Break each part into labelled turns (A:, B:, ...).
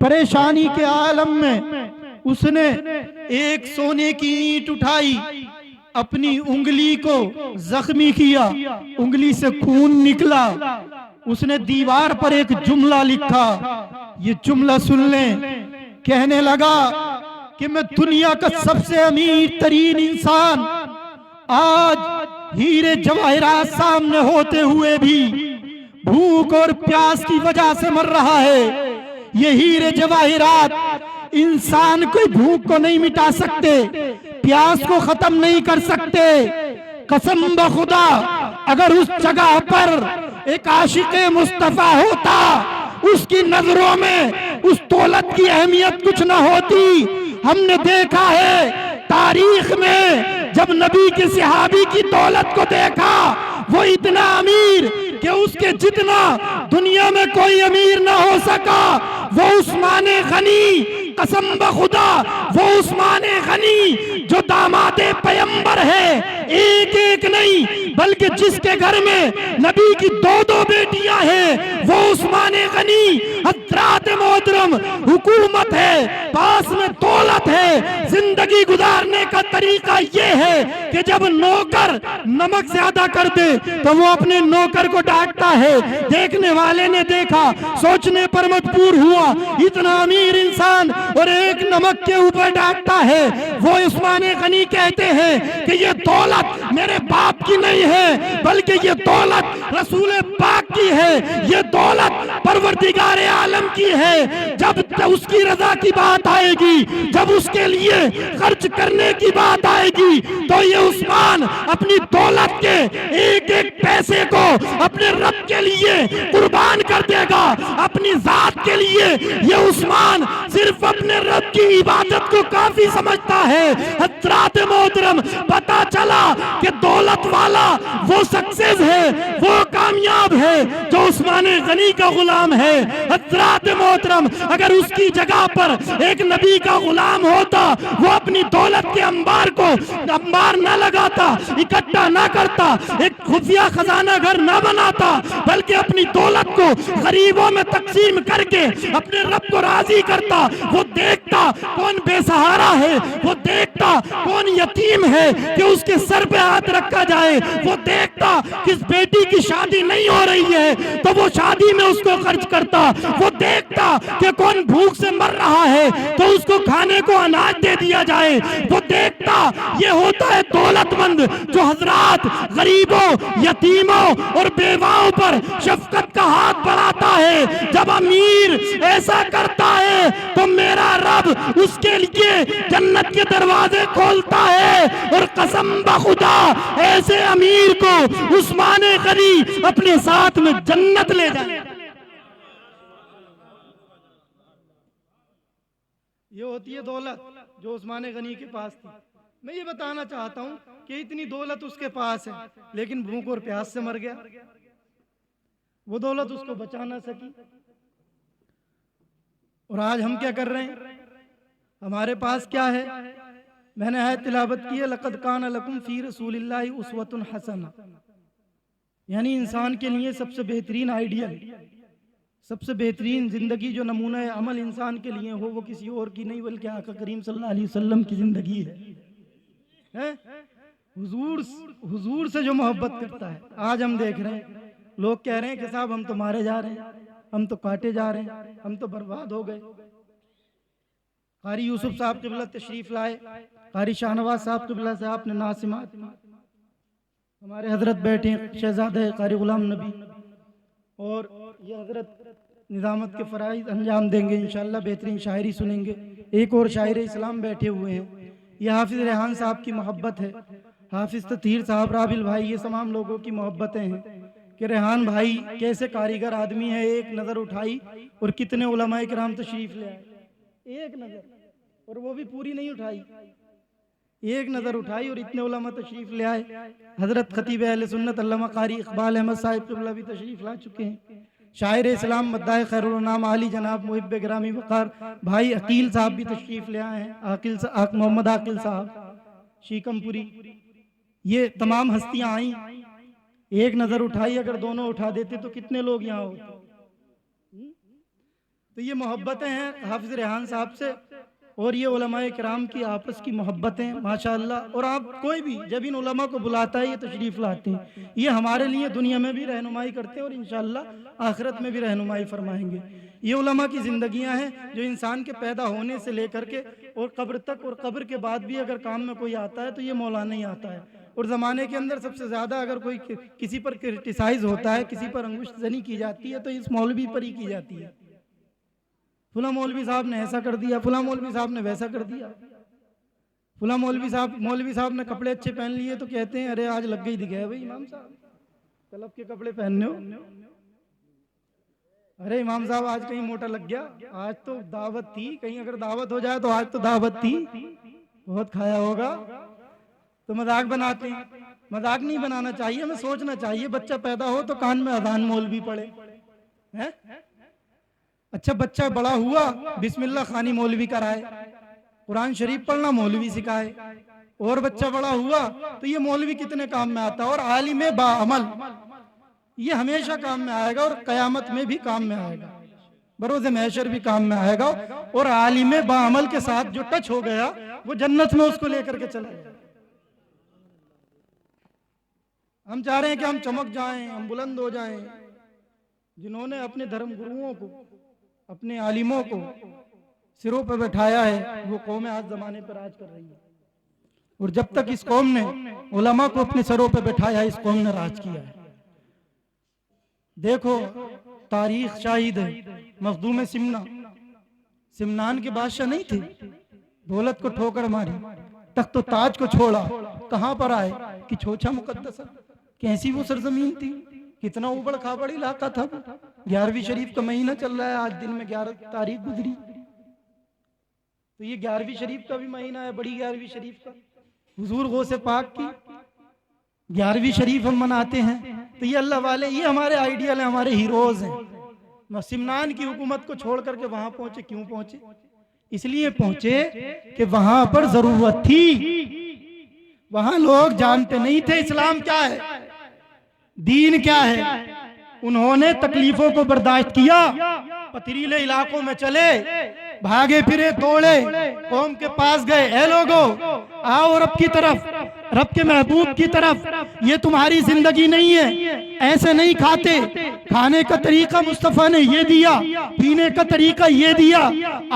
A: پریشانی کے عالم میں اس نے ایک سونے کی اینٹ اٹھائی، اپنی انگلی کو زخمی کیا، انگلی سے خون نکلا، اس نے دیوار پر ایک جملہ لکھا، یہ جملہ سن لیں، کہنے لگا کہ میں دنیا کا سب سے امیر ترین انسان آج ہیرے جواہرات سامنے ہوتے ہوئے بھی بھوک اور پیاس کی وجہ سے مر رہا ہے۔ یہ ہیرے جواہرات انسان کوئی بھوک کو نہیں مٹا سکتے، پیاس کو ختم نہیں کر سکتے۔ قسم بخدا اگر اس جگہ پر ایک عاشق مصطفیٰ ہوتا، اس کی نظروں میں اس دولت کی اہمیت کچھ نہ ہوتی۔ ہم نے دیکھا ہے تاریخ میں جب نبی کے صحابی کی دولت کو دیکھا، وہ اتنا امیر کہ اس کے جتنا دنیا میں کوئی امیر نہ ہو سکا، وہ عثمان غنی، قسم بخدا وہ عثمان غنی جو داماد پیمبر ہے، ایک ایک نہیں بلکہ جس کے گھر میں نبی کی دو بیٹیاں ہیں، وہ عثمان غنی۔ حضرات محترم، حکومت ہے، پاس میں دولت ہے، زندگی گزارنے کا طریقہ یہ ہے کہ جب نوکر نمک زیادہ کر دے تو وہ اپنے نوکر کو ڈانٹتا ہے۔ دیکھنے والے نے دیکھا، سوچنے پر مجبور ہوا، اتنا امیر انسان اور ایک نمک کے اوپر ڈانٹتا ہے۔ وہ عثمان غنی کہتے ہیں کہ یہ دولت میرے باپ کی نہیں ہے بلکہ یہ دولت رسول پاک کی ہے، یہ دولت پروردگار عالم کی ہے۔ جب اس کی رضا کی بات آئے گی، جب اس کے لیے خرچ کرنے کی بات آئے گی، تو یہ عثمان اپنی دولت کے ایک ایک پیسے کو اپنے رب کے لیے قربان کر دے گا، اپنی ذات کے لیے۔ یہ عثمان صرف اپنے رب کی عبادت کو کافی سمجھتا ہے۔ حضرات محترم، پتا چلا کہ دولت والا وہ سکسیس ہے، وہ کامیاب ہے جو عثمان غنی کا غلام ہے۔ حضرات محترم، اگر اس کی جگہ پر ایک نبی کا غلام ہوتا، وہ اپنی دولت کے انبار کو انبار نہ لگاتا، اکٹھا نہ کرتا، ایک خفیہ خزانہ گھر نہ بناتا، بلکہ اپنی دولت کو غریبوں میں تقسیم کر کے اپنے رب کو راضی کرتا۔ وہ دیکھتا کون بے سہارا ہے، وہ دیکھتا کون یتیم ہے کہ اس کے سر پہ ہاتھ رکھا جائے، وہ دیکھتا کس بیٹی کی شادی نہیں ہو رہی ہے تو وہ شادی میں اس کو خرچ کرتا، وہ دیکھتا کہ کون بھوک سے مر رہا ہے تو اس کو کھانے کو اناج دے دیا جائے، وہ دیکھتا۔ یہ ہوتا ہے دولت مند جو حضرات غریبوں، یتیموں اور بیواؤں پر شفقت کا ہاتھ بڑھاتا ہے۔ جب امیر ایسا کرتا ہے تو میرا رب اس کے لیے جنت کے دروازے کھولتا ہے، اور قسم بخدا ایسے امیر کو عثمان غنی اپنے ساتھ میں جنت لے جائے۔ یہ ہوتی ہے دولت جو عثمان غنی کے پاس تھی۔ میں یہ بتانا چاہتا ہوں کہ اتنی دولت اس کے پاس ہے لیکن بھوک اور پیاس سے مر گیا، وہ دولت اس کو بچا نہ سکی۔ اور آج ہم کیا کر رہے ہیں؟ ہمارے پاس کیا ہے؟ میں نے آیت تلاوت کی ہے، لَقَدْ كَانَ لَكُمْ فِي رَسُولِ اللَّهِ أُسْوَةٌ حَسَنَةٌ، یعنی انسان کے لیے سب سے بہترین آئیڈیل، سب سے بہترین زندگی جو نمونہ عمل انسان کے لیے ہو، وہ کسی اور کی نہیں بلکہ آقا کریم صلی اللہ علیہ وسلم کی زندگی ہے۔ حضور سے جو محبت کرتا ہے۔ آج ہم دیکھ رہے ہیں لوگ کہہ رہے ہیں کہ صاحب ہم تو مارے جا رہے ہیں، ہم تو کاٹے جا رہے ہیں، ہم تو برباد ہو گئے۔ قاری یوسف صاحب قبلہ تشریف لائے، قاری شاہنواز صاحب قبلہ سے آپ نے ناظمات، ہمارے حضرت بیٹھے شہزادہ قاری غلام نبی، اور یہ حضرت نظامت کے فرائض انجام دیں گے انشاءاللہ، بہترین شاعری سنیں گے۔ ایک اور شاعر اسلام بیٹھے ہوئے ہیں، یہ حافظ ریحان صاحب کی محبت ہے، حافظ تطہیر صاحب، رابل بھائی، یہ تمام لوگوں کی محبتیں ہیں کہ ریحان بھائی کیسے کاریگر آدمی ہے۔ ایک نظر اٹھائی اور کتنے علماء کرام تشریف لے آئے، ایک نظر، اور وہ بھی پوری نہیں اٹھائی، ایک نظر اٹھائی اور اتنے علماء تشریف لے آئے۔ حضرت خطیب اہل سنت علامہ قاری اقبال احمد صاحب قبلہ بھی تشریف لا چکے ہیں۔ شاعر اسلام مداح خیر الانام عالی جناب محب گرامی وقار بھائی عقیل صاحب بھی تشریف لے آئے ہیں، محمد عاقل صاحب شیکم پوری، یہ تمام ہستیاں آئیں۔ ایک نظر اٹھائی، اگر دونوں اٹھا دیتے تو کتنے لوگ یہاں ہوتے؟ تو یہ محبتیں ہیں حافظ ریحان صاحب سے، اور یہ علماء کرام کی آپس کی محبتیں ماشاءاللہ. اور آپ کوئی بھی جب ان علماء کو بلاتا ہے یہ تشریف لاتے ہیں، یہ ہمارے لیے دنیا میں بھی رہنمائی کرتے ہیں اور انشاءاللہ آخرت میں بھی رہنمائی فرمائیں گے. یہ علماء کی زندگیاں ہیں جو انسان کے پیدا ہونے سے لے کر کے اور قبر تک، اور قبر کے بعد بھی اگر کام میں کوئی آتا ہے تو یہ مولانا ہی آتا ہے. اور زمانے کے اندر سب سے زیادہ اگر کوئی کسی پر کرٹیسائز ہوتا ہے، کسی پر انگشت زنی کی جاتی ہے تو اس مولوی پر ہی کی جاتی ہے. فلاں مولوی صاحب نے ایسا کر دیا، فلاں مولوی صاحب نے ویسا کر دیا، فلاں مولوی صاحب نے کپڑے اچھے پہن لیے تو کہتے ہیں ارے آج لگ گئی دکھے بھائی امام صاحب طلب کے کپڑے پہننے ہو. ارے امام صاحب آج کہیں موٹا لگ گیا، آج تو دعوت تھی، کہیں اگر دعوت ہو جائے تو آج تو دعوت تھی، بہت کھایا ہوگا. تو مذاق بناتے ہیں. مذاق نہیں بنانا چاہیے، ہمیں سوچنا چاہیے. بچہ پیدا ہو تو کان میں اذان مولوی پڑھے. اچھا بچہ بڑا ہوا بسم اللہ خوانی مولوی کرائے، قرآن شریف پڑھنا مولوی سکھائے. اور بچہ بڑا ہوا تو یہ مولوی کتنے کام میں آتا ہے. اور عالم با عمل یہ ہمیشہ کام میں آئے گا، اور قیامت میں بھی کام میں آئے گا، بروز محشر بھی کام میں آئے گا. اور عالم با عمل کے ساتھ جو ٹچ ہو گیا وہ جنت میں اس کو لے کر کے چلے گا. ہم چاہ رہے ہیں کہ ہم چمک جائیں، ہم بلند ہو جائیں. جنہوں نے اپنے دھرم گروؤں کو، اپنے عالموں کو سروں پہ بٹھایا ہے وہ قوم آج زمانے پر راج کر رہی ہے. اور جب تک اس قوم نے علماء کو اپنے سروں پہ بٹھایا اس قوم نے راج کیا ہے. دیکھو تاریخ شاہد ہے، مخدوم سمنان کے بادشاہ نہیں تھے، دولت کو ٹھوکر ماری، تخت و تاج کو چھوڑا، کہاں پر آئے کہ چھوچا مقدسہ. کیسی وہ سرزمین تھی، کتنا اوبڑ کھابڑ علاقہ تھا. 11ویں شریف کا مہینہ چل رہا ہے، آج دن میں 11 تاریخ گزری. تو یہ 11ویں شریف کا بھی مہینہ ہے، بڑی 11ویں شریف کا، حضور غوث پاک کی 11ویں شریف ہم مناتے ہیں. تو یہ اللہ والے، یہ ہمارے آئیڈیل ہیں، ہمارے ہیروز ہیں. سمنان کی حکومت کو چھوڑ کر کے وہاں پہنچے. کیوں پہنچے؟ اس لیے پہنچے کہ وہاں پر ضرورت تھی. وہاں لوگ جانتے نہیں تھے اسلام کیا ہے، دین کیا ہے. انہوں نے تکلیفوں کو برداشت کیا، پتھریلے علاقوں میں چلے، بھاگے پھرے توڑے، قوم کے پاس گئے، اے لوگو آؤ رب کی طرف، رب کے محبوب کی طرف. یہ تمہاری زندگی نہیں ہے، ایسے نہیں کھاتے. کھانے کا طریقہ مصطفیٰ نے یہ دیا، پینے کا طریقہ یہ دیا.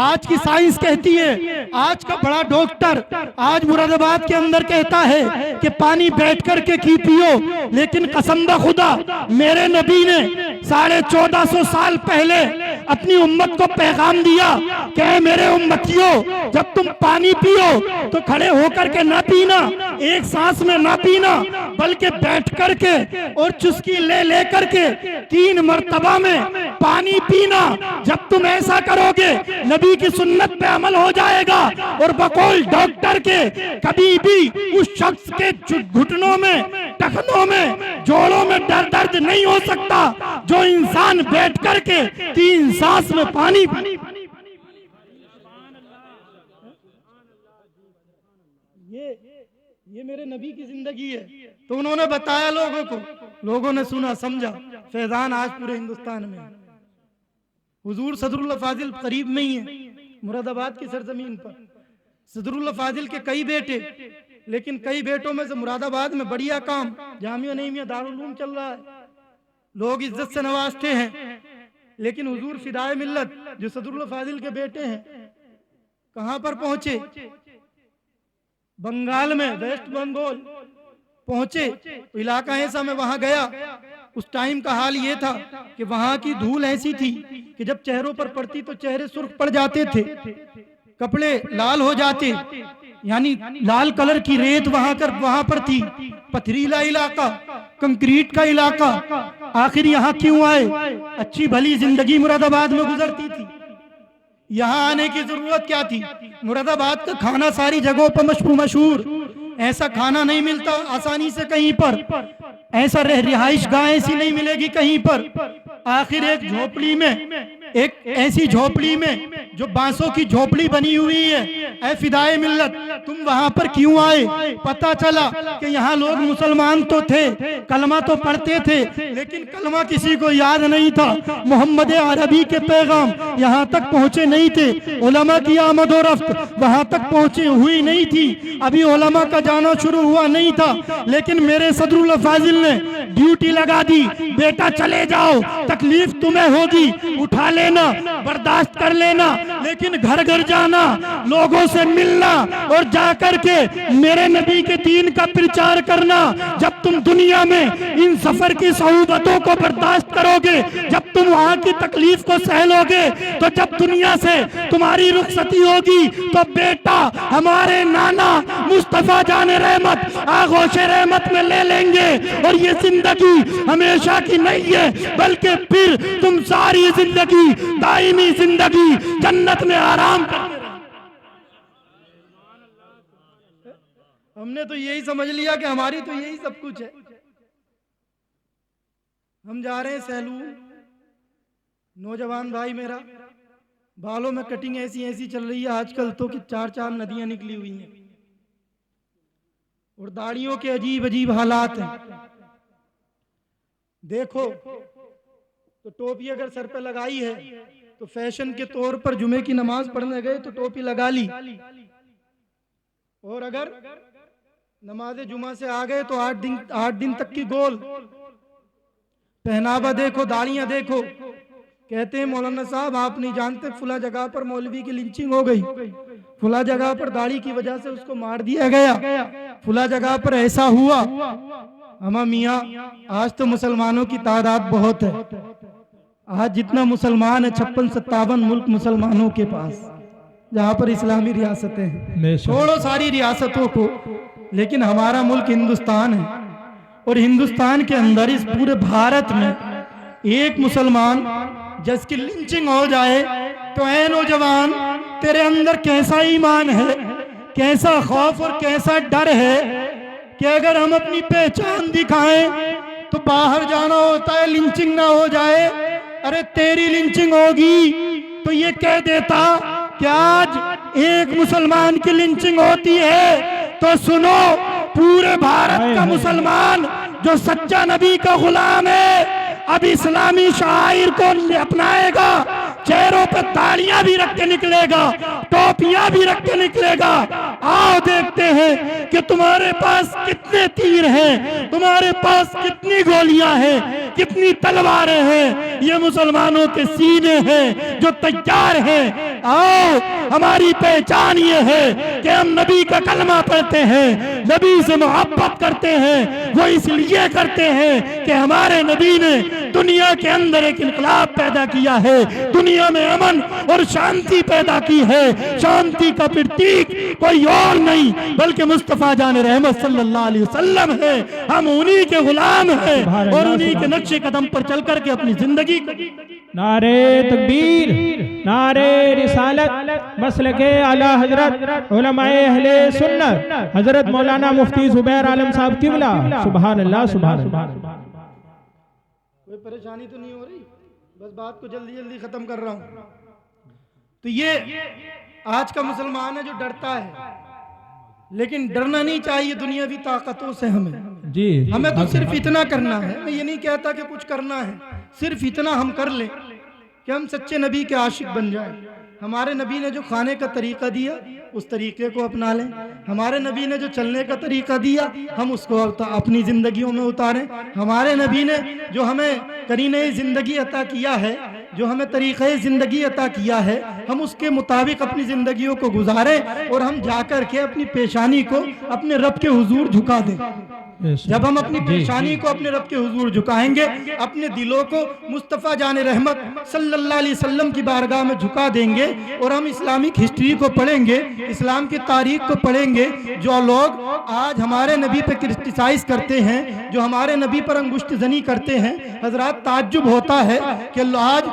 A: آج کی سائنس کہتی ہے، آج کا بڑا ڈاکٹر آج مراد آباد کے اندر کہتا ہے کہ پانی بیٹھ کر کے پیو. لیکن قسم بہ خدا میرے نبی نے 1450 سال پہلے اپنی امت کو پیغام دیا کہ اے میرے امتیوں، جب تم پانی پیو تو کھڑے ہو کر کے نہ پینا، ایک سانس میں نہ پینا، بلکہ بیٹھ کر کے اور چسکی لے کر کے 3 مرتبہ میں پانی پینا. جب تم ایسا کرو گے نبی کی سنت پہ عمل ہو جائے گا. اور بقول ڈاکٹر کے کبھی بھی اس شخص کے گھٹنوں میں، ٹخنوں میں، جوڑوں میں درد نہیں ہو سکتا جو انسان بیٹھ کر کے 3 سانس میں پانی پی. یہ میرے نبی کی زندگی ہے. تو انہوں نے بتایا لوگوں کو، لوگوں نے سنا سمجھا. فیضان آج پورے ہندوستان میں. حضور صدر اللہ فاضل قریب میں ہی ہے، مراد آباد کی سرزمین پر. صدر اللہ فاضل کے کئی بیٹے، لیکن کئی بیٹوں میں سے مراد آباد میں بڑھیا کام جامعہ نعیمیہ دارالعلوم چل رہا ہے، لوگ عزت سے نوازتے ہیں. لیکن حضور فدائے ملت جو صدر اللہ فاضل کے بیٹے ہیں کہاں پر پہنچے؟ بنگال میں، ویسٹ بنگال پہنچے. علاقہ ایسا میں وہاں گیا، اس ٹائم کا حال یہ تھا کہ وہاں کی دھول ایسی تھی کہ جب چہروں پر پڑتی تو چہرے سرخ پڑ جاتے تھے، کپڑے لال ہو جاتے، یعنی لال کلر کی ریت وہاں پر تھی. پتھریلا علاقہ، کنکریٹ کا علاقہ. آخر یہاں کیوں آئے؟ اچھی بھلی زندگی مراد آباد میں گزرتی تھی، یہاں آنے کی ضرورت کیا تھی؟ مراد آباد کا کھانا ساری جگہوں پر مشہور، ایسا کھانا نہیں ملتا آسانی سے کہیں پر، ایسا رہائش گاہ ایسی نہیں ملے گی کہیں پر. آخر ایک جھوپڑی میں، ایک ایسی جھوپڑی میں جو بانسوں کی جھوپڑی بنی ہوئی ہے، اے فدائے ملت تم وہاں پر کیوں آئے؟ پتہ چلا کہ یہاں لوگ مسلمان تو تھے، کلمہ تو پڑھتے تھے، لیکن کلمہ کسی کو یاد نہیں تھا، محمد عربی کے پیغام یہاں تک پہنچے نہیں تھے، علماء کی آمد و رفت وہاں تک پہنچے ہوئی نہیں تھی، ابھی علماء کا جانا شروع ہوا نہیں تھا، لیکن میرے صدر الفاضل نے ڈیوٹی لگا دی، بیٹا چلے جاؤ، تکلیف تمہیں ہوگی، اٹھا لینا، برداشت کر لینا، لیکن گھر گھر جانا، لوگوں سے ملنا اور جا کر کے میرے نبی کے دین کا پرچار کرنا۔ جب تم دنیا میں ان سفر کی صعوبتوں کو برداشت کرو گے، جب تم وہاں کی تکلیف کو سہ لو گے، تو جب دنیا سے تمہاری رخصتی ہوگی تو بیٹا ہمارے نانا مصطفیٰ جان رحمت آغوش رحمت میں لے لیں گے، اور یہ زندگی ہمیشہ کی نہیں ہے، بلکہ پھر تم ساری زندگی دائمی زندگی جنت میں آرام کرتے رہو۔ ہم نے تو یہی سمجھ لیا کہ ہماری تو یہی سب کچھ ہے۔ ہم جا رہے ہیں سہلون، نوجوان بھائی میرا بالوں میں کٹنگ ایسی چل رہی ہے آج کل تو کہ 4 ندیاں نکلی ہوئی ہیں، اور داڑھیوں کے عجیب حالات ہیں۔ دیکھو تو ٹوپی اگر سر پہ لگائی ہے تو فیشن کے طور پر جمعے کی نماز پڑھنے گئے تو ٹوپی لگا لی، اور اگر نماز جمعہ سے آ گئے تو 8 دن تک کی گول پہناوا دیکھو، داڑیاں دیکھو۔ کہتے ہیں مولانا صاحب آپ نہیں جانتے فلاں جگہ پر مولوی کی لنچنگ ہو گئی، فلاں جگہ پر داڑھی کی وجہ سے اس کو مار دیا گیا، فلاں جگہ پر ایسا ہوا۔ اما میاں آج تو مسلمانوں کی تعداد بہت ہے، آج جتنا مسلمان ہے 56-57 ملک مسلمانوں کے پاس، جہاں پر اسلامی ریاستیں ہیں، چھوڑو ساری ریاستوں کو، لیکن ہمارا ملک ہندوستان ہے، اور ہندوستان کے اندر اس پورے بھارت میں ایک مسلمان جس کی لنچنگ ہو جائے تو اے نوجوان تیرے اندر کیسا ایمان ہے، کیسا خوف اور کیسا ڈر ہے کہ اگر ہم اپنی پہچان دکھائیں تو باہر جانا ہوتا ہے، لنچنگ نہ ہو جائے۔ ارے تیری لنچنگ ہوگی تو یہ کہہ دیتا کہ آج ایک مسلمان کی لنچنگ ہوتی ہے تو سنو پورے بھارت کا مسلمان جو سچا نبی کا غلام ہے اب اسلامی شعائر کو اپنائے گا، چہروں پہ داڑیاں بھی رکھ کے نکلے گا، ٹوپیاں بھی رکھ کے نکلے گا۔ آؤ دیکھتے ہیں کہ تمہارے پاس کتنے تیر ہیں، تمہارے پاس کتنی گولیاں ہیں، کتنی تلواریں ہیں، یہ مسلمانوں کے سینے ہیں جو تیار ہیں۔ آؤ ہماری پہچان یہ ہے کہ ہم نبی کا کلمہ پڑھتے ہیں، نبی سے محبت کرتے ہیں، وہ اس لیے کرتے ہیں کہ ہمارے نبی نے دنیا کے اندر ایک انقلاب پیدا کیا ہے، دنیا میں امن اور شانتی پیدا کی ہے۔ شانتی کا پرتیک کوئی اور نہیں بلکہ مصطفیٰ جان رحمت صلی اللہ علیہ وسلم ہے۔ ہم انہی کے غلام ہیں اور انہی کے نقش قدم پر چل کر کے اپنی زندگی
B: نعرہ تکبیر، نعرہ رسالت، مسلک اعلیٰ حضرت علماء اہل سنت حضرت مولانا مفتی زبیر عالم صاحب قبلہ، سبحان اللہ سبحان اللہ۔
A: کوئی پریشانی تو نہیں ہو رہی؟ بس بات کو جلدی ختم کر رہا ہوں۔ تو یہ آج کا مسلمان ہے جو ڈرتا ہے، لیکن ڈرنا نہیں چاہیے دنیاوی طاقتوں سے۔ ہمیں تو صرف اتنا کرنا ہے، میں یہ نہیں کہتا کہ کچھ کرنا ہے، صرف اتنا ہم کر لیں کہ ہم سچے نبی کے عاشق بن جائیں۔ ہمارے نبی نے جو کھانے کا طریقہ دیا اس طریقے کو اپنا لیں، ہمارے نبی نے جو چلنے کا طریقہ دیا ہم اس کو اپنی زندگیوں میں اتاریں، ہمارے نبی نے جو ہمیں قرینہ زندگی عطا کیا ہے، جو ہمیں طریقہ زندگی عطا کیا ہے، ہم اس کے مطابق اپنی زندگیوں کو گزاریں، اور ہم جا کر کے اپنی پیشانی کو اپنے رب کے حضور جھکا دیں۔ جب ہم اپنی پیشانی کو اپنے رب کے حضور جھکائیں گے، اپنے دلوں کو مصطفیٰ جان رحمت صلی اللہ علیہ وسلم کی بارگاہ میں جھکا دیں گے، اور ہم اسلامک ہسٹری کو پڑھیں گے، اسلام کی تاریخ کو پڑھیں گے۔ جو لوگ آج ہمارے نبی پہ کرٹیسائز کرتے ہیں، جو ہمارے نبی پر انگشت زنی کرتے ہیں، حضرات تعجب ہوتا ہے کہ آج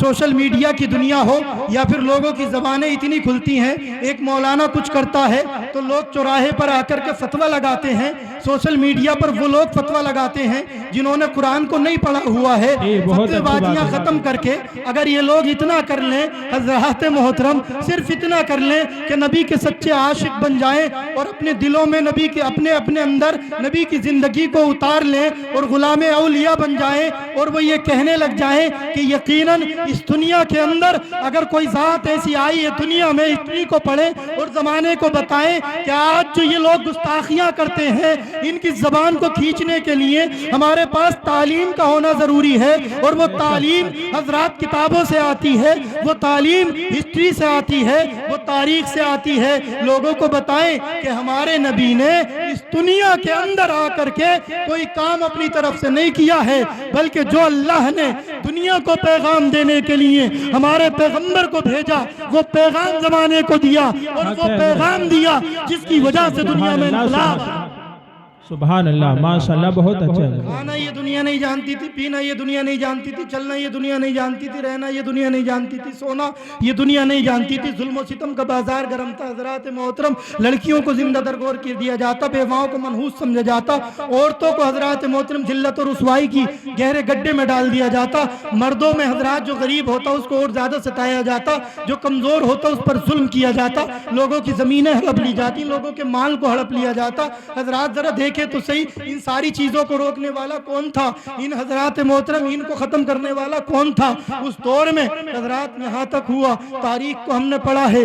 A: سوشل میڈیا کی دنیا ہو یا پھر لوگوں کی زبانیں اتنی کھلتی ہیں، ایک مولانا کچھ کرتا ہے تو لوگ چوراہے پر آ کر کے فتویٰ لگاتے ہیں، سوشل میڈیا پر وہ لوگ فتویٰ لگاتے ہیں جنہوں نے قرآن کو نہیں پڑھا ہوا ہے، فتوے بازیاں ختم کر کے اگر یہ لوگ اتنا کر لیں حضرات محترم، صرف اتنا کر لیں کہ نبی کے سچے عاشق بن جائیں اور اپنے دلوں میں نبی کے اپنے اندر نبی کی زندگی کو اتار لیں اور غلام اولیاء بن جائیں، اور وہ یہ کہنے لگ جائیں کہ یقیناً اس دنیا کے اندر اگر کوئی ذات ایسی آئی ہے دنیا میں، اتنی کو پڑھیں اور زمانے کو بتائیں کہ آج جو یہ لوگ گستاخیاں کرتے ہیں ان کی زبان کو کھینچنے کے لیے ہمارے پاس تعلیم کا ہونا ضروری ہے، اور وہ تعلیم حضرات کتابوں سے آتی ہے، وہ تعلیم ہسٹری سے آتی ہے، وہ تاریخ سے آتی ہے۔ لوگوں کو بتائیں کہ ہمارے نبی نے اس دنیا کے اندر آ کر کے کوئی کام اپنی طرف سے نہیں کیا ہے، بلکہ جو اللہ نے دنیا کو پیغام دینے کے لیے ہمارے پیغمبر کو بھیجا وہ پیغام زمانے کو دیا، اور وہ پیغام دیا جس کی وجہ سے دنیا میں انقلاب۔
B: سبحان اللہ، ماشاءاللہ، بہت اچھا ہے۔
A: کھانا یہ دنیا نہیں جانتی تھی، پینا یہ دنیا نہیں جانتی تھی، چلنا یہ دنیا نہیں جانتی تھی، رہنا یہ دنیا نہیں جانتی تھی، سونا یہ دنیا نہیں جانتی تھی، ظلم و ستم کا بازار گرم تھا حضرات محترم، لڑکیوں کو زندہ درگور کر دیا جاتا، بیواؤں کو منحوس سمجھا جاتا، عورتوں کو حضرات محترم ذلت و رسوائی کی گہرے گڈھے میں ڈال دیا جاتا، مردوں میں حضرات جو غریب ہوتا اس کو اور زیادہ ستایا جاتا، جو کمزور ہوتا اس پر ظلم کیا جاتا، لوگوں کی زمینیں ہڑپ لی جاتی، لوگوں کے مال کو ہڑپ لیا جاتا۔ حضرات ذرا دیکھیں تو صحیح، ان ساری چیزوں کو روکنے والا کون تھا؟ ان حضرات محترم ان کو ختم کرنے والا کون تھا؟ اس دور میں حضرات یہاں تک ہوا، تاریخ کو ہم نے پڑھا ہے،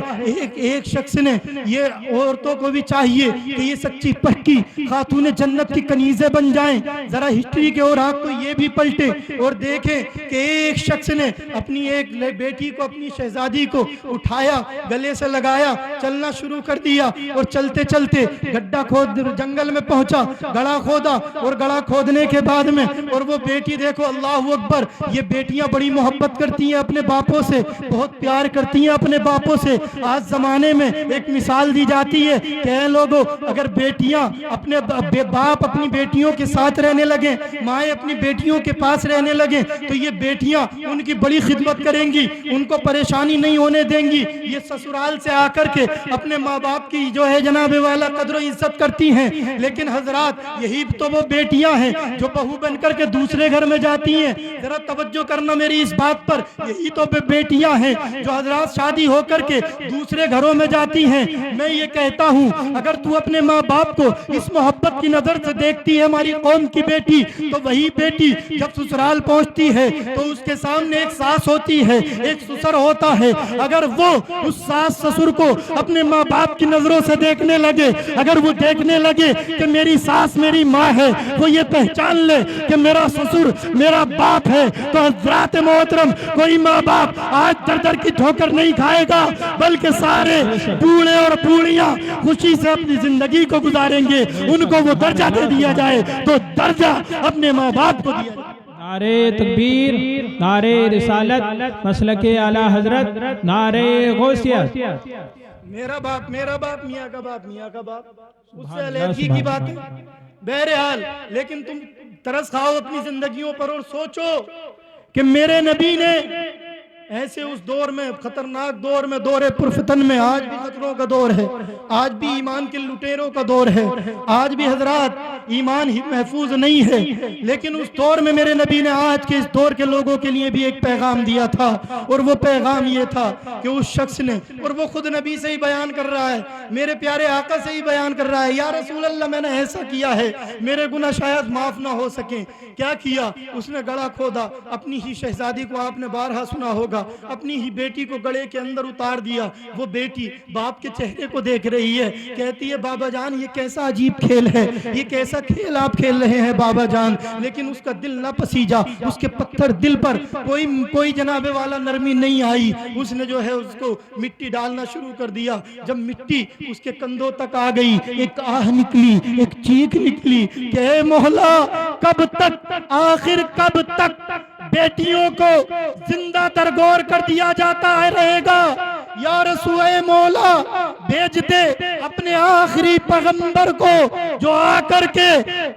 A: ایک شخص نے، یہ عورتوں کو بھی چاہیے کہ یہ سچی پکی خاتون جنت کی کنیزیں بن جائیں، ذرا ہسٹری کے اور آنکھ کو یہ بھی پلٹیں اور دیکھیں کہ ایک شخص نے اپنی ایک بیٹی کو، اپنی شہزادی کو اٹھایا، گلے سے لگایا، چلنا شروع کر دیا، اور چلتے چلتے گڈھا کھود جنگل میں پہنچا، گڑھا کھودا، اور گڑھا کھودنے کے بعد میں، اور وہ بیٹی دیکھو اللہ اکبر، یہ بیٹیاں بڑی محبت کرتی ہیں اپنے باپوں سے، بہت پیار کرتی ہیں اپنے باپوں سے۔ آج زمانے میں ایک مثال دی جاتی ہے کہ اے لوگوں، اگر بیٹیاں اپنے باپ اپنی بیٹیوں کے ساتھ رہنے لگیں، مائیں اپنی بیٹیوں کے پاس رہنے لگیں، تو یہ بیٹیاں ان کی بڑی خدمت کریں گی، ان کو پریشانی نہیں ہونے دیں گی۔ یہ سسرال سے آ کر کے اپنے ماں باپ کی جو ہے جناب والا قدر و عزت کرتی ہیں، لیکن حضرات یہی تو وہ بیٹیاں ہیں جو بہو بن کر کے دوسرے گھر میں جاتی ہیں۔ ذرا توجہ کرنا میری اس بات پر، یہی تو بیٹیاں ہیں جو حضرات شادی ہو کر کے دوسرے گھروں میں جاتی ہیں۔ میں یہ کہتا ہوں اگر تو اپنے ماں باپ کو اس محبت کی نظر سے دیکھتی ہے ہماری قوم کی بیٹی، تو وہی بیٹی جب سسرال پہنچتی ہے تو اس کے سامنے ایک ساس ہوتی ہے، ایک سسر ہوتا ہے۔ اگر وہ اس ساس سسر کو اپنے ماں باپ کی نظروں سے دیکھنے لگے، اگر وہ دیکھنے لگے کہ میری ساس میری ماں ہے، وہ یہ پہچان لے کہ میرا سسر میرا باپ ہے، تو حضرات محترم کوئی ماں باپ آج در در کی ٹھوکر نہیں کھائے گا، بلکہ سارے بوڑھے اور بوڑھیاں خوشی سے اپنی زندگی کو گزاریں گے۔ ان کو وہ درجہ دے دیا جائے تو درجہ اپنے ماں باپ کو دیا جائے۔
B: نعرے تکبیر، نعرے رسالت، مسلک اعلیٰ حضرت، نعرے غوثیت۔
A: میرا باپ میاں کا باپ میاں کا باپ، اس سے علیحدگی کی بات ہے۔ بہرحال لیکن تم ترس کھاؤ اپنی زندگیوں پر اور سوچو کہ میرے نبی نے ایسے اس دور میں، خطرناک دور میں، دور پرفتن میں، آج بھی خطروں کا دور ہے، آج بھی ایمان کے لٹیروں کا دور ہے، آج بھی حضرات ایمان ہی محفوظ نہیں ہے، لیکن اس دور میں میرے نبی نے آج کے اس دور کے لوگوں کے لیے بھی ایک پیغام دیا تھا، اور وہ پیغام یہ تھا کہ اس شخص نے، اور وہ خود نبی سے ہی بیان کر رہا ہے، میرے پیارے آقا سے ہی بیان کر رہا ہے، یا رسول اللہ میں نے ایسا کیا ہے، میرے گناہ شاید معاف نہ ہو سکیں۔ کیا کیا؟ اس نے گڑھا کھودا، اپنی ہی شہزادی کو آپ نے بارہا سنا ہوگا، اپنی ہی بیٹی کو گڑھے کے اندر اتار دیا۔ وہ بیٹی باپ کے چہرے کو دیکھ رہی ہے، کہتی ہے بابا جان یہ کیسا عجیب کھیل ہے، یہ کیسا کھیل آپ کھیل رہے ہیں بابا جان، لیکن اس کا دل نہ پسیجا، اس کے پتھر دل پر کوئی جناب والا نرمی نہیں آئی۔ اس نے جو ہے اس کو مٹی ڈالنا شروع کر دیا۔ جب مٹی اس کے کندھوں تک آ گئی، ایک آہ نکلی، ایک چیخ نکلی کہ اے مولا کب تک، آخر کب تک بیٹیوں کو زندہ درگور کر دیا جاتا ہے رہے گا؟ یا رسول مولا بھیج دے اپنے آخری پیغمبر کو جو آ کر کے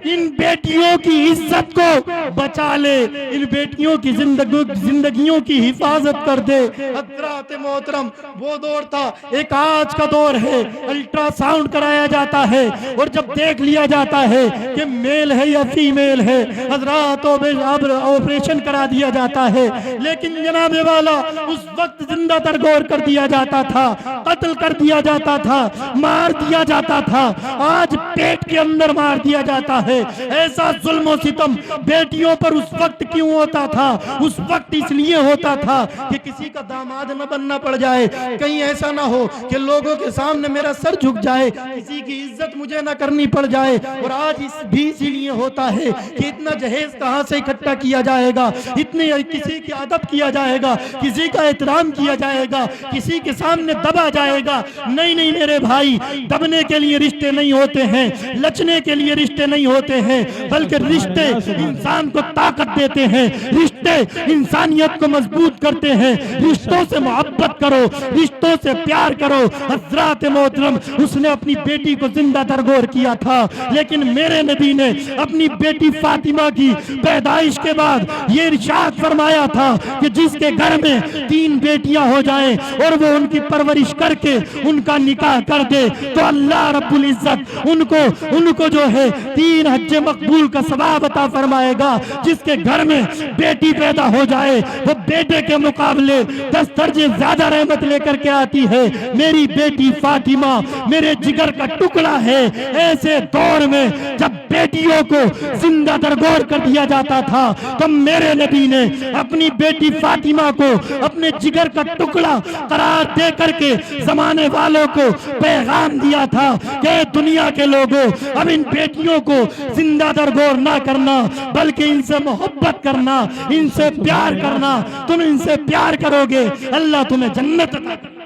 A: ان بیٹیوں کی عزت کو بچا لے، ان بیٹیوں کی زندگیوں کی حفاظت کر دے۔ حضرات محترم، وہ دور تھا، ایک آج کا دور ہے، الٹرا ساؤنڈ کرایا جاتا ہے اور جب دیکھ لیا جاتا ہے کہ میل ہے یا فیمیل ہے، حضرات آپریشن کرا دیا جاتا ہے۔ لیکن جناب والا اس وقت زندہ ترگور کر دیا جاتا تھا، قتل کر دیا جاتا تھا، مار دیا جاتا تھا۔ آج پیٹ کے اندر مار دیا جاتا ہے۔ ایسا ظلم و ستم بیٹیوں پر اس وقت کیوں ہوتا تھا؟ اس وقت اس لیے ہوتا تھا کہ کسی کا داماد نہ بننا پڑ جائے، کہیں ایسا نہ ہو کہ لوگوں کے سامنے میرا سر جھک جائے، کسی کی عزت مجھے نہ کرنی پڑ جائے۔ اور آج اسی لیے ہوتا ہے کہ اتنا جہیز کہاں سے اکٹھا کیا جائے گا، اتنے کسی کی ادب کیا جائے گا، کسی کا احترام کیا جائے گا، کسی کے سامنے دبا جائے گا۔ نہیں نہیں میرے بھائی، دبنے کے لیے رشتے نہیں ہوتے ہیں، لچنے کے لیے رشتے نہیں ہوتے ہیں، بلکہ رشتے انسان کو طاقت دیتے ہیں، رشتے انسانیت کو مضبوط کرتے ہیں۔ رشتوں سے محبت کرو، رشتوں سے پیار کرو۔ حضرات محترم، اس نے اپنی بیٹی کو زندہ درگور کیا تھا، لیکن میرے نبی نے اپنی بیٹی فاطمہ کی پیدائش کے بعد یہ ارشاد فرمایا تھا کہ جس کے گھر میں 3 بیٹیاں ہو جائیں اور وہ ان کی پرورش کر کے ان کا نکاح کر دے تو اللہ رب العزت ان کو جو ہے 3 حج مقبول کا ثواب عطا فرمائے گا۔ جس کے گھر میں بیٹی پیدا ہو جائے وہ بیٹے کے مقابلے 10 درجے زیادہ رحمت لے کر کے آتی ہے۔ میری بیٹی فاطمہ میرے جگر کا ٹکڑا ہے۔ ایسے دور میں جب بیٹیوں کو زندہ درگور کر دیا جاتا تھا تو میرے نبی نے اپنی بیٹی فاطمہ کو اپنے جگر کا ٹکڑا قرار دے کر کے زمانے والوں کو پیغام دیا تھا کہ دنیا کے لوگوں، اب ان بیٹیوں کو زندہ درگور نہ کرنا، بلکہ ان سے محبت کرنا، ان سے پیار کرنا۔ تم ان سے پیار کرو گے، اللہ تمہیں جنت عطا کرے گا۔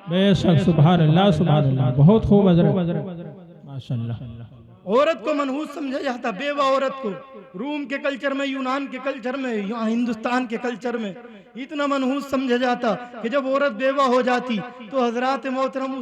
B: بے شک، سبحان اللہ سبحان اللہ، بہت خوب حضرت، ماشاءاللہ۔
A: عورت کو منحوس سمجھا جاتا، بیوہ عورت کو روم کے کلچر میں، یونان کے کلچر میں، یہاں ہندوستان کے کلچر میں اتنا منحوس سمجھا جاتا کہ جب عورت بیوہ ہو جاتی تو حضرات محترم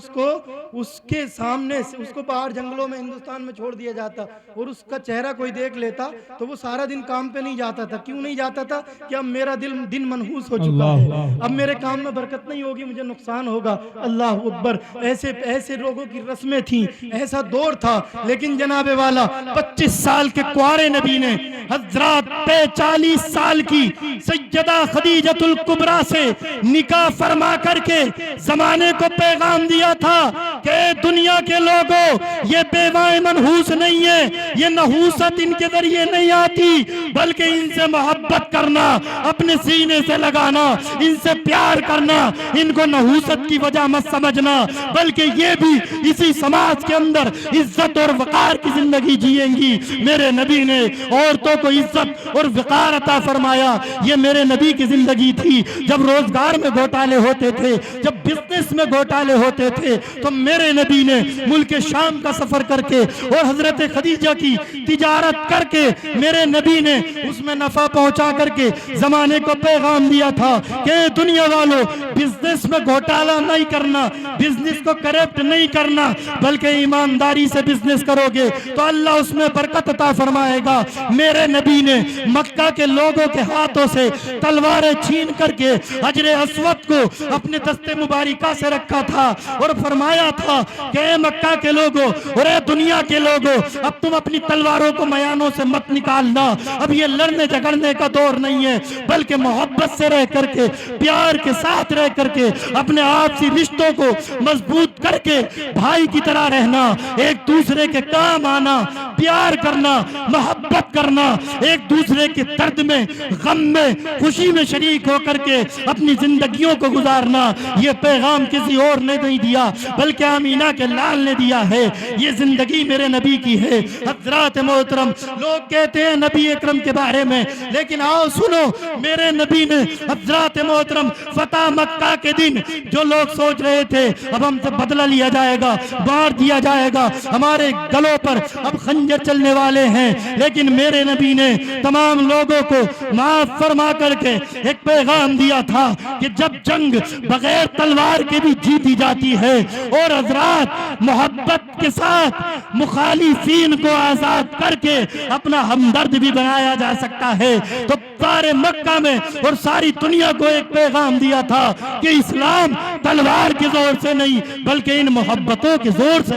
A: اس کے سامنے سے اس کو باہر جنگلوں میں ہندوستان میں چھوڑ دیا جاتا، اور اس کا چہرہ کوئی دیکھ لیتا تو وہ سارا دن کام پہ نہیں جاتا تھا۔ کیوں نہیں جاتا تھا؟ کہ اب میرا دن منحوس ہو چکا ہے، اب میرے کام میں برکت نہیں ہوگی، مجھے نقصان ہوگا۔ اللہ اکبر، ایسے لوگوں کی رسمیں تھیں، ایسا دور تھا۔ لیکن جناب والا 25 سال کے کوارے نبی نے حضرات 40 سال کی سیدہ خدیجہ الکبریٰ سے نکاح فرما کر کے زمانے کو پیغام دیا تھا کہ دنیا کے لوگوں، یہ بیوائیں منحوس نہیں ہیں، یہ نحوست ان کے ذریعے نہیں آتی، بلکہ ان سے محبت کرنا، اپنے سینے سے لگانا، ان سے پیار کرنا، ان کو نحوست کی وجہ مت سمجھنا، بلکہ یہ بھی اسی سماج کے اندر عزت اور وقار کی زندگی جیئیں گی۔ میرے نبی نے عورتوں کو عزت اور وقار عطا فرمایا۔ یہ میرے نبی کی زندگی تھی۔ جب روزگار میں گھوٹالے ہوتے تھے، جب بزنس میں گھوٹالے ہوتے تھے، تو میرے نبی نے ملک شام کا سفر کر کے اور حضرت خدیجہ کی تجارت کر کے میرے نبی نے اس میں نفع پہنچا کر کے زمانے کو پیغام دیا تھا کہ دنیا والوں، بزنس میں گھوٹالہ نہیں کرنا، بزنس کو کرپٹ نہیں کرنا، بلکہ ایمانداری سے بزنس کرو گے تو اللہ اس میں برکت عطا فرمائے گا۔ میرے نبی نے مکہ کے لوگوں کے ہاتھوں سے تلواریں چھین کر کے حجر اسود کو اپنے دست مبارکہ سے رکھا تھا اور فرمایا تھا کہ اے مکہ کے لوگوں اور اے دنیا کے لوگوں، اب تم اپنی تلواروں کو میانوں سے مت نکالنا۔ اب یہ لڑنے جھگڑنے کا دور نہیں ہے، بلکہ محبت سے رہ کر کے، پیار کے ساتھ رہ کر کے، اپنے آپسی رشتوں کو مضبوط کر کے بھائی کی طرح رہنا، ایک دوسرے کے کام آنا، پیار کرنا، محبت کرنا، ایک دوسرے کے درد میں، غم میں، خوشی میں شریک ہو کر کے اپنی زندگیوں کو گزارنا۔ یہ پیغام کسی اور نے نہیں دیا، بلکہ آمینہ کے لال نے دیا ہے۔ یہ زندگی میرے نبی کی ہے۔ حضرات محترم، لوگ کہتے ہیں نبی اکرم کے بارے میں، لیکن آؤ سنو، میرے نبی نے حضرات محترم فتح مکہ کے دن جو لوگ سوچ رہے تھے اب ہم سے بدلہ لیا جائے گا، مار دیا جائے گا، ہمارے گلوں پر اب خنجر چلنے والے ہیں، لیکن میرے نبی نے تمام لوگوں کو معاف فرما کر کے ایک پیغام دیا تھا کہ جب جنگ بغیر تلوار کے بھی جیتی جاتی ہے اور حضرات محبت کے ساتھ مخالفین کو آزاد کر کے اپنا ہمدرد بھی بنایا جا سکتا ہے۔ تو سارے مکہ میں اور ساری دنیا کو ایک پیغام دیا تھا کہ اسلام تلوار کے زور سے نہیں بلکہ ان محبتوں کے زور سے۔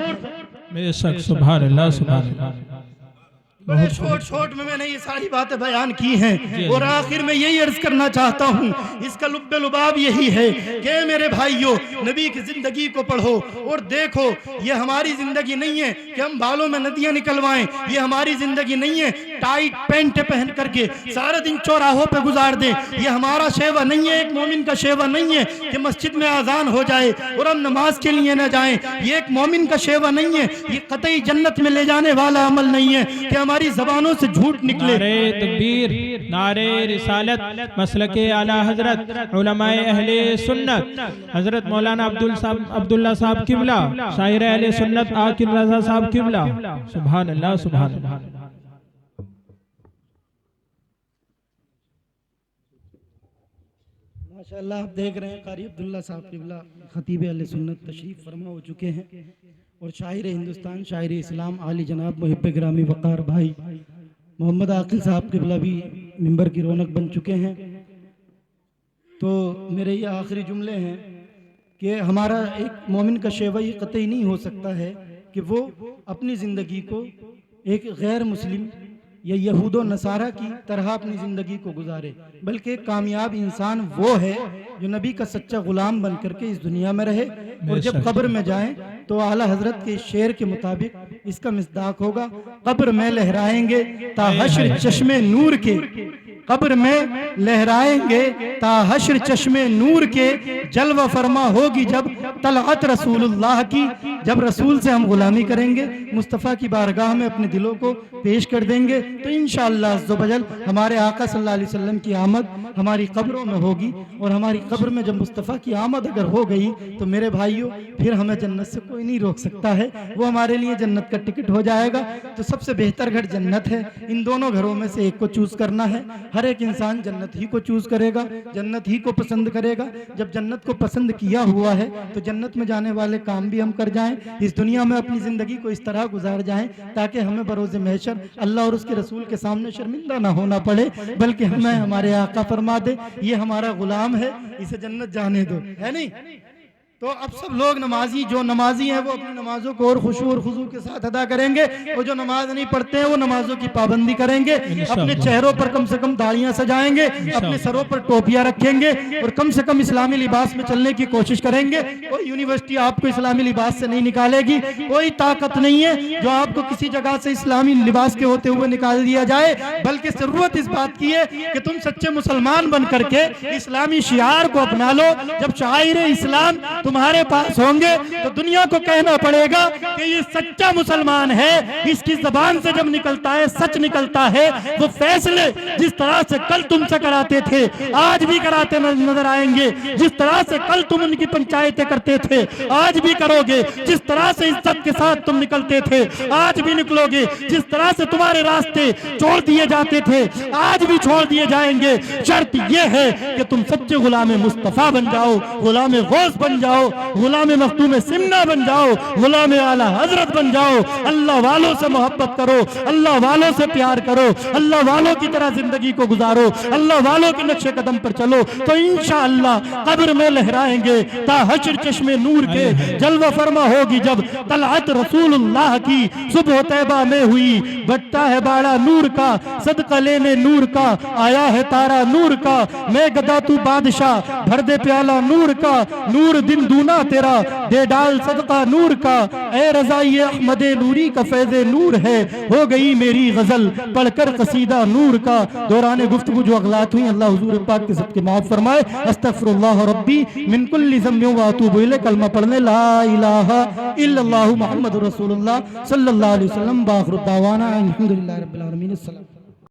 B: بے شک، سبحان اللہ سبحان اللہ۔
A: بڑے چھوٹ میں نے یہ ساری باتیں بیان کی ہیں اور آخر میں یہی عرض کرنا چاہتا ہوں، اس کا لب لباب یہی ہے کہ میرے بھائیوں نبی کی زندگی کو پڑھو اور دیکھو یہ ہماری زندگی نہیں ہے کہ ہم بالوں میں ندیاں نکلوائیں، یہ ہماری زندگی نہیں ہے ٹائٹ پینٹ پہن کر کے سارا دن چوراہوں پہ گزار دیں، یہ ہمارا شیوہ نہیں ہے، ایک مومن کا شیوہ نہیں ہے کہ مسجد میں اذان ہو جائے اور ہم نماز کے لیے نہ جائیں، یہ ایک مومن کا شیوہ نہیں ہے، یہ قطعی جنت میں لے جانے والا عمل نہیں ہے کہ ہماری زبانوں سے جھوٹ نکلے۔
B: نعرہ تکبیر، نعرہ رسالت، مسلک اعلیٰ حضرت علماء اہل سنت حضرت مولانا عبداللہ صاحب قبلہ، شاعر اہل سنت عاقل رضا صاحب قبلہ۔ سبحان اللہ سبحان اللہ۔
A: ماشاءاللہ آپ دیکھ رہے ہیں قاری عبداللہ صاحب قبلہ خطیب اہل سنت تشریف فرما ہو چکے ہیں اور شاعر ہندوستان، شاعر اسلام، عالی جناب محب گرامی وقار بھائی محمد عاقل صاحب قبلہ بھی منبر کی رونق بن چکے ہیں۔ تو میرے یہ آخری جملے ہیں کہ ہمارا ایک مومن کا شیوہ یہ قطعی نہیں ہو سکتا ہے کہ وہ اپنی زندگی کو ایک غیر مسلم یا یہود و نصارہ کی طرح اپنی زندگی کو گزارے، بلکہ ایک کامیاب انسان وہ ہے جو نبی کا سچا غلام بن کر کے اس دنیا میں رہے اور جب قبر میں جائیں تو اعلیٰ حضرت کے شعر کے مطابق اس کا مصداق ہوگا، قبر میں لہرائیں گے تا حشر چشم نور کے، قبر میں لہرائیں گے تا حشر چشم نور کے، جلوہ فرما ہوگی جب طلعت رسول اللہ کی، جب رسول سے ہم غلامی کریں گے، مصطفیٰ کی بارگاہ میں اپنے دلوں کو پیش کر دیں گے تو انشاءاللہ عز و جل ہمارے آقا صلی اللہ علیہ وسلم کی آمد ہماری قبروں میں ہوگی، اور ہماری قبر میں جب مصطفیٰ کی آمد اگر ہو گئی تو میرے بھائیوں پھر ہمیں جنت سے کوئی نہیں روک سکتا ہے، وہ ہمارے لیے جنت کا ٹکٹ ہو جائے گا۔ تو سب سے بہتر گھر جنت ہے، ان دونوں گھروں میں سے ایک کو چوز کرنا ہے، ہر ایک انسان جنت ہی کو چوز کرے گا، جنت ہی کو پسند کرے گا۔ جب جنت کو پسند کیا ہوا ہے تو جنت میں جانے والے کام بھی ہم کر جائیں، اس دنیا میں اپنی زندگی کو اس طرح گزار جائیں تاکہ ہمیں بروز محشر اللہ اور اس کے رسول کے سامنے شرمندہ نہ ہونا پڑے، بلکہ ہمیں ہمارے آقا فرما دے یہ ہمارا غلام ہے، اسے جنت جانے دو، ہے نہیں؟ تو اب سب لوگ نمازی جو نمازی ہیں وہ اپنی نمازوں کو اور خشوع اور خضوع کے ساتھ ادا کریں گے، وہ جو نماز نہیں پڑھتے ہیں وہ نمازوں کی پابندی کریں گے، اپنے چہروں پر کم سے کم داڑیاں سجائیں گے، اپنے سروں پر ٹوپیاں رکھیں گے اور کم سے کم اسلامی لباس میں چلنے کی کوشش کریں گے۔ کوئی یونیورسٹی آپ کو اسلامی لباس سے نہیں نکالے گی، کوئی طاقت نہیں ہے جو آپ کو کسی جگہ سے اسلامی لباس کے ہوتے ہوئے نکال دیا جائے، بلکہ ضرورت اس بات کی ہے کہ تم سچے مسلمان بن کر کے اسلامی شعار کو اپنا لو۔ جب شاعر اسلام تمہارے پاس ہوں گے تو دنیا کو کہنا پڑے گا کہ یہ سچا مسلمان ہے، اس کی زبان سے جب نکلتا ہے سچ نکلتا ہے، وہ فیصلے جس طرح سے کل تم سے کراتے تھے آج بھی کراتے نظر آئیں گے، جس طرح سے کل تم ان کی پنچایتیں کرتے تھے آج بھی کرو گے، جس طرح سے عزت کے ساتھ تم نکلتے تھے آج بھی نکلو گے، جس طرح سے تمہارے راستے چھوڑ دیے جاتے تھے آج بھی چھوڑ دیے جائیں گے۔ شرط یہ ہے کہ تم سچے غلام مصطفیٰ بن جاؤ، غلام غوث بن جاؤ، غلام مختوم سمنہ بن جاؤ، غلام اعلیٰ حضرت بن جاؤ، اللہ والوں سے محبت کرو، اللہ والوں سے پیار کرو، اللہ والوں کی طرح زندگی کو گزارو، اللہ والوں کے نقش قدم پر چلو تو انشاءاللہ قبر میں لہرائیں گے تا حشر چشم نور کے، جلوہ فرما ہوگی جب طلعت رسول اللہ کی، صبح طیبہ میں ہوئی بٹتا ہے باڑا نور کا، صدقہ لینے نور کا آیا ہے تارا نور کا، میں گدا تو بادشاہ بھر دے پیالہ نور کا، نور دن دونا تیرا دے ڈال صدقہ نور کا، اے رضائی احمد نوری کا فیض نور ہے، ہو گئی میری غزل پڑھ کر قصیدہ نور کا۔ دوران گفتگو جو اغلاط ہوئی اللہ حضور پاک کے سب کے معاف فرمائے۔ استغفر اللہ ربی من کل ذنب و اتوب الیہ، کلمہ پڑھنے لا الہ الا اللہ محمد رسول اللہ صلی اللہ علیہ وسلم، باخر الدعوانا الحمدللہ رب العالمین، السلام۔